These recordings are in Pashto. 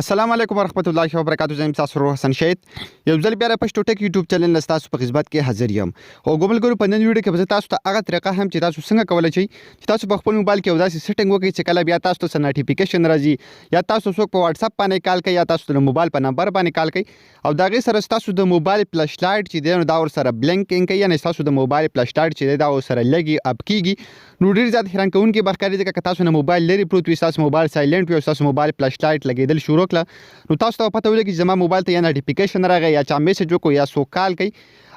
السلام علیکم ورحمت الله وبرکاتہ. زه تاسو سره حسن شهید یو ځل بیا پښتو ټک یوټیوب چینل تاسو په خدمت کې حاضر یم. او ګوملګرو په نن ویډیو کې به تاسو ته هغه طریقه هم چې تاسو څنګه کولای شئ چې تاسو په خپل موبایل کې وداسې سیټینګ وکړئ چې کله بیا تاسو ته نوټیفیکیشن راځي یا تاسو څوک په واتس اپ باندې کال کوي یا تاسو د موبایل په نمبر باندې کال کوي او دا غي سره تاسو د موبایل فلش لایټ چې دی دا ور سره بلینکینګ کوي یعنی تاسو د موبایل فلش لایټ چې دا ور سره لګي اپ کیږي نو ډیر زیات حیران کوونکی برخه دي چې تاسو نه موبایل لري پروت وي تاسو موبایل سایلنت وي تاسو موبایل فلش لایټ لګیدل شروع کړه نو تاسو ته پته ولګي زما موبایل ته یا نوټیفیکیشن راغی یا چا میسج وکړو یا سو کال کوي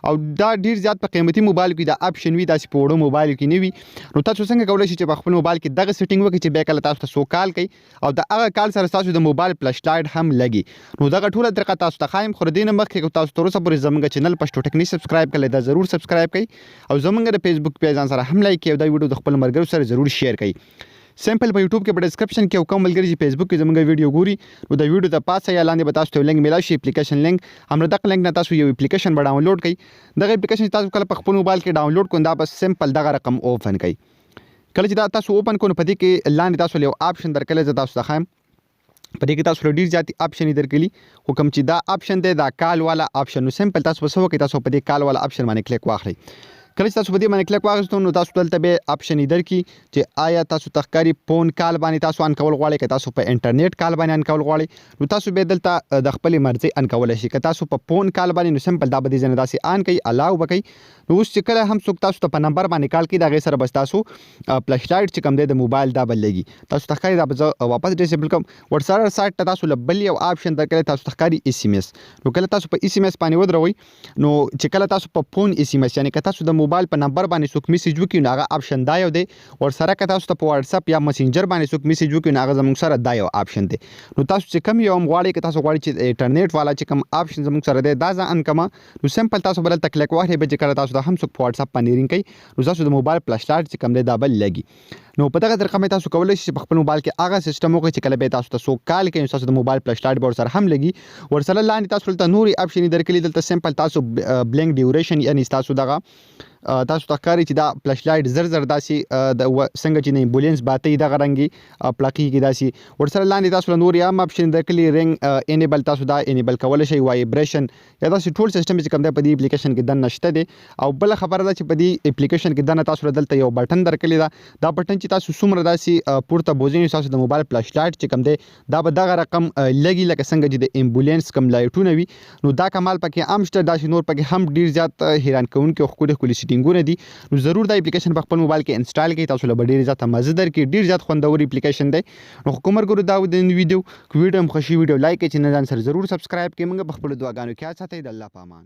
او دا ډیر زیات په قیمتي موبایل کې دا اپشن وي داسې په وړو موبایل کې نه وي نو تاسو څنګه کولای شئ چې په خپل موبایل کې دغه سیټینګ وکړئ چې بیا کله تاسو ته سو کال کوي او دا هغه کال سره تاسو د موبایل فلش لایټ هم لګي نو دغه ټوله طریقه تاسو ته خایم خو دینه مخکې تاسو تر اوسه پورې زموږ چینل پښتو ټک نه سبسکرایب کړئ دا ضرور سبسکرایب کړئ او زموږ د فیسبوک پیج سره هم لایک کړئ او دا ویډیو د خپل مرګرو سره ضرور شیر کړئ. سمپل په یوټیوب کې په ډسکرپشن کې کوم ملګری چې فیسبوک کې زموږ ویډیو ګوري نو د ویډیو د پاسه یا لاندې به تاسو ته لینک ملای شي اپلیکیشن لینک همره دغه لینک نه تاسو یو اپلیکیشن به ډاونلوډ کړئ دغه اپلیکیشن تاسو کله په خپل موبایل کې ډاونلوډ کړئ دا بس سمپل دغه رقم اوپن کړئ کله چې دا تاسو اوپن کړئ په دې کې لاندې تاسو یو اپشن درکړل زه تاسو ته خایم په دې کې تاسو ډیر زیات اپشن درکړي حکم چې دا اپشن دی دا کال والا اپشن نو سمپل تاسو وسو کې تاسو په دې کال والا اپشن باندې کلیک واخلئ کله چې تاسو په دې باندې کلیک واغستون نو تاسو دلته به اپشن درکړي چې آیا تاسو تخکاری فون کال باندې تاسو ان کول غواړئ که تاسو په انټرنیټ کال باندې ان کول غواړئ نو تاسو به دلته د خپل مرزي ان کول شي که تاسو په فون کال باندې نو سمپل دا به دې نه داسې ان کوي الاو وکړي نو اوس چې کله هم څوک تاسو ته په نمبر باندې کال کوي دا غي سره بس تاسو فلش لایټ چې کوم دی د موبایل دا بل لګي تاسو تخکاری دا به واپس ډیسیبل کوم ورسره سایت ته تاسو لبل یو اپشن درکړي تاسو تخکاری اس ام اس نو کله تاسو په اس ام اس باندې ودروي نو چې کله تاسو په فون اس ام اس یعنی که تاسو د موبایل په نمبر باندې څوک میسج وکړي نو هغه اپشن دا یو دی ورسره که تاسو ته په واتس اپ یا مسنجر باندې څوک میسج وکړي نو هغه زموږ سره دا یو اپشن دی نو تاسو چې کوم یو غواړئ که تاسو غواړئ چې انټرنیټ والا چې کوم اپشن زموږ سره دی دا ځان کما نو سمپل تاسو بل تکلیک واخلئ به چې کله تاسو د هم څوک په واتس اپ باندې رینګ کوي نو تاسو د موبایل فلش لایټ چې کوم دی دا بل لګي نو په دغه طریقه مې تاسو کولای شئ په خپل موبایل کې هغه سیستم وکړئ چې کله به تاسو ته سو کال کوي تاسو د موبایل فلش لایټ به سره هم لګي ورسره لاندې تاسو ته نوري اپشن درکړي دلته سمپل تاسو بلینک ډیوریشن یعنی تاسو دغه تاسو ته ښکاري چې دا فلش لایټ زر داسې د څنګه چې نه امبولینس باتې دغه رنګي پلاقي کې داسې ورسره لاندې تاسو نور یا اپشن درکړي رنګ انیبل تاسو دا انیبل کولای شئ وایبریشن یا داسې ټول سیستم چې کوم دی په دې اپلیکیشن کې دنه شته دی او بل خبره ده چې په دې اپلیکیشن کې دنه تاسو دلته یو بټن درکړي دا بټن چې تاسو څومره داسې پورته بوزینې تاسو د موبایل فلش لایټ چې کوم دی دا به دغه رقم لګي لکه څنګه چې د امبولینس کوم لایټونه وي نو دا کمال پکې هم شته داسې نور پکې هم ډیر زیات حیران کوونکي او ښکلي سیټینګونه دي نو ضرور دا اپلیکیشن په خپل موبایل کې انسټال کړئ تاسو له ډیر زیات مزه درکړي ډیر زیات خوندور اپلیکیشن دی نو کومر ګورو دا د ویډیو هم خوشي ویډیو لایک کړئ چې نه ځان سره ضرور سبسکرایب کړئ موږ په خپل دعاګانو کې ساتئ د الله په امان.